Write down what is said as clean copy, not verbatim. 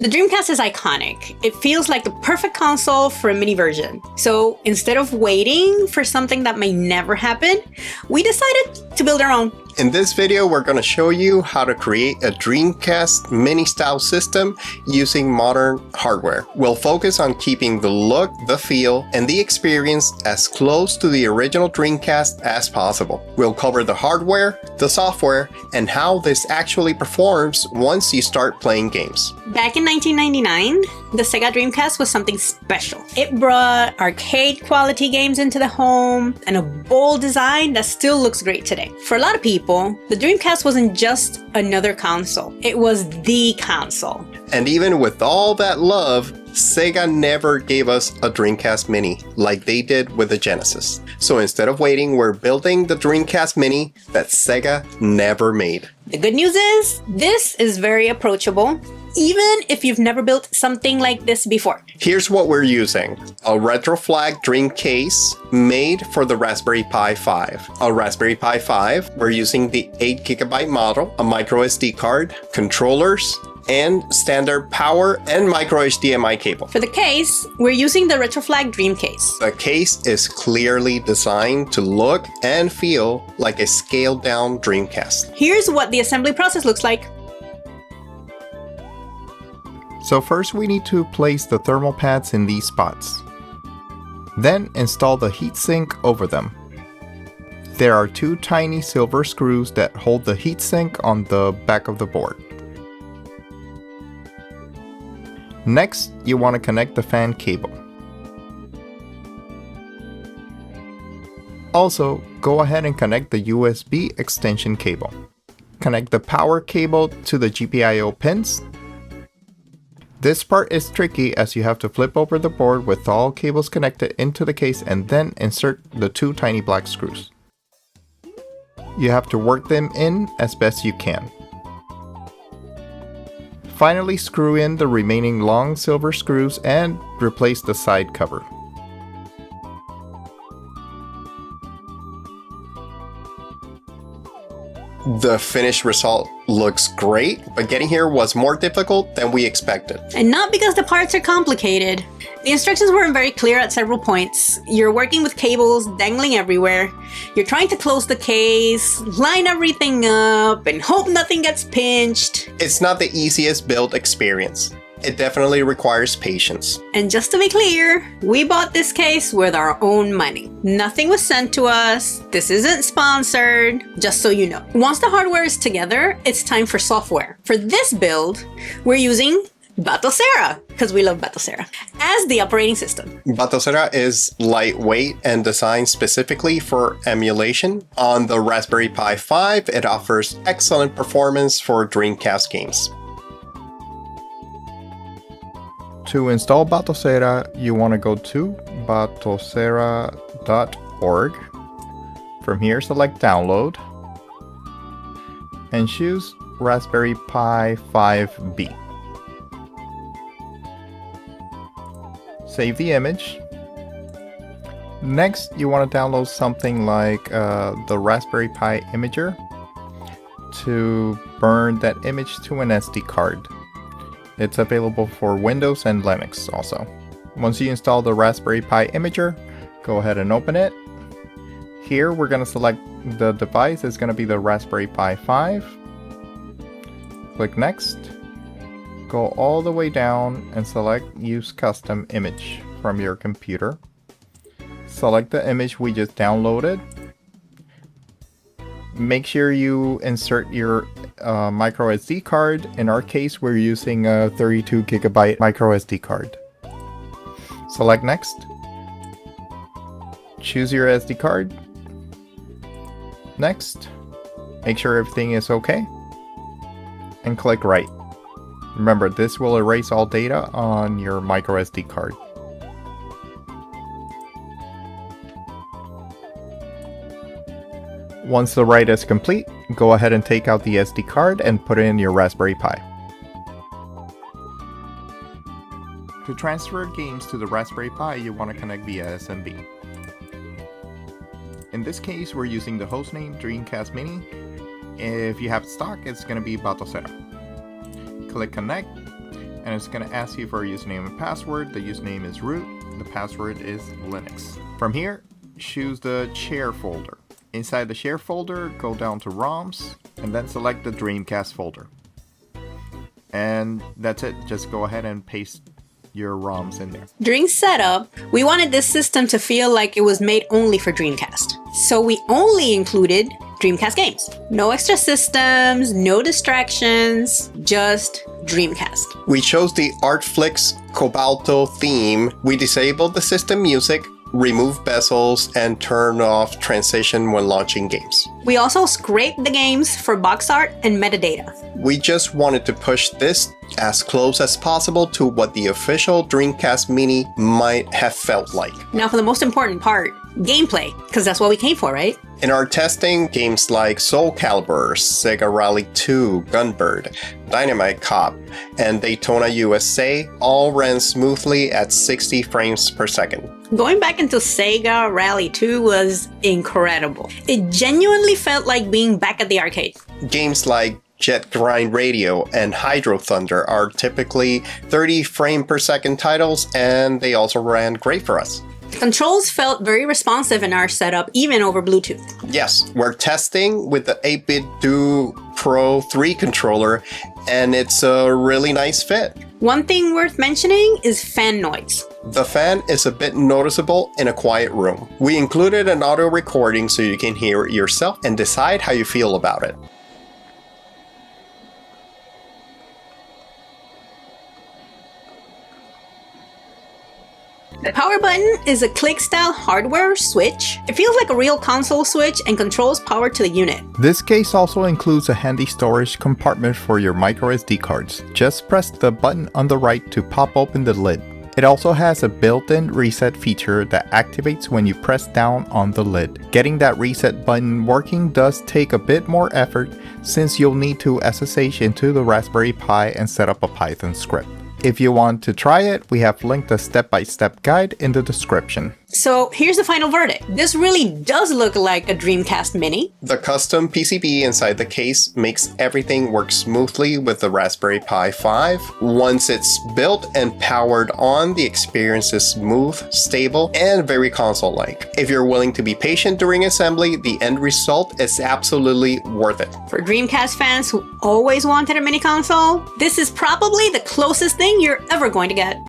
The Dreamcast is iconic. It feels like the perfect console for a mini version. So instead of waiting for something that may never happen, we decided to build our own. In this video, we're going to show you how to create a Dreamcast Mini style system using modern hardware. We'll focus on keeping the look, the feel, and the experience as close to the original Dreamcast as possible. We'll cover the hardware, the software, and how this actually performs once you start playing games. Back in 1999, the Sega Dreamcast was something special. It brought arcade quality games into the home and a bold design that still looks great today. For a lot of people, the Dreamcast wasn't just another console. It was the console. And even with all that love, Sega never gave us a Dreamcast Mini like they did with the Genesis. So instead of waiting, we're building the Dreamcast Mini that Sega never made. The good news is, this is very approachable, even if you've never built something like this before. Here's what we're using. A Retroflag Dream Case made for the Raspberry Pi 5. A Raspberry Pi 5, we're using the 8GB model, a microSD card, controllers, and standard power and micro HDMI cable. For the case, we're using the Retroflag Dream Case. The case is clearly designed to look and feel like a scaled down Dreamcast. Here's what the assembly process looks like. So first we need to place the thermal pads in these spots. Then install the heatsink over them. There are two tiny silver screws that hold the heatsink on the back of the board. Next, you want to connect the fan cable. Also, go ahead and connect the USB extension cable. Connect the power cable to the GPIO pins. This part is tricky as you have to flip over the board with all cables connected into the case and then insert the two tiny black screws. You have to work them in as best you can. Finally, screw in the remaining long silver screws and replace the side cover. The finished result looks great, but getting here was more difficult than we expected. And not because the parts are complicated. The instructions weren't very clear at several points. You're working with cables dangling everywhere. You're trying to close the case, line everything up, and hope nothing gets pinched. It's not the easiest build experience. It definitely requires patience. And just to be clear, we bought this case with our own money. Nothing was sent to us. This isn't sponsored, just so you know. Once the hardware is together, it's time for software. For this build, we're using Batocera, because we love Batocera, as the operating system. Batocera is lightweight and designed specifically for emulation. On the Raspberry Pi 5, it offers excellent performance for Dreamcast games. To install Batocera, you want to go to batocera.org. From here, select Download and choose Raspberry Pi 5B. Save the image. Next, you want to download something like the Raspberry Pi Imager to burn that image to an SD card. It's available for Windows and Linux also. Once you install the Raspberry Pi Imager, go ahead and open it. Here we're going to select the device. It's going to be the Raspberry Pi 5. Click Next. Go all the way down and select Use Custom Image from your computer. Select the image we just downloaded. Make sure you insert your micro SD card. In our case, we're using a 32GB micro SD card. Select Next. Choose your SD card. Next. Make sure everything is okay. And click Write. Remember, this will erase all data on your micro SD card. Once the write is complete, go ahead and take out the SD card and put it in your Raspberry Pi. To transfer games to the Raspberry Pi, you want to connect via SMB. In this case, we're using the hostname Dreamcast Mini. If you have stock, it's going to be Batocera. Click Connect. and it's going to ask you for a username and password. The username is root, the password is Linux. From here, choose the share folder. Inside the share folder, go down to ROMs, and then select the Dreamcast folder. And that's it. Just go ahead and paste your ROMs in there. During setup, we wanted this system to feel like it was made only for Dreamcast. So we only included Dreamcast games. No extra systems, no distractions, just Dreamcast. We chose the Artflix Cobalto theme. We disabled the system music, removed bezels, and turned off transition when launching games. We also scraped the games for box art and metadata. We just wanted to push this as close as possible to what the official Dreamcast Mini might have felt like. Now for the most important part, gameplay, because that's what we came for, right? In our testing, games like Soul Calibur, Sega Rally 2, Gunbird, Dynamite Cop, and Daytona USA all ran smoothly at 60 frames per second. Going back into Sega Rally 2 was incredible. It genuinely felt like being back at the arcade. Games like Jet Grind Radio and Hydro Thunder are typically 30 frame per second titles, and they also ran great for us. The controls felt very responsive in our setup, even over Bluetooth. Yes, we're testing with the 8-bit Do Pro 3 controller, and it's a really nice fit. One thing worth mentioning is fan noise. The fan is a bit noticeable in a quiet room. We included an audio recording so you can hear it yourself and decide how you feel about it. The power button is a click-style hardware switch. It feels like a real console switch and controls power to the unit. This case also includes a handy storage compartment for your microSD cards. Just press the button on the right to pop open the lid. It also has a built-in reset feature that activates when you press down on the lid. Getting that reset button working does take a bit more effort since you'll need to SSH into the Raspberry Pi and set up a Python script. If you want to try it, we have linked a step-by-step guide in the description. So here's the final verdict. This really does look like a Dreamcast Mini. The custom PCB inside the case makes everything work smoothly with the Raspberry Pi 5. Once it's built and powered on, the experience is smooth, stable, and very console-like. If you're willing to be patient during assembly, the end result is absolutely worth it. For Dreamcast fans who always wanted a mini console, this is probably the closest thing you're ever going to get.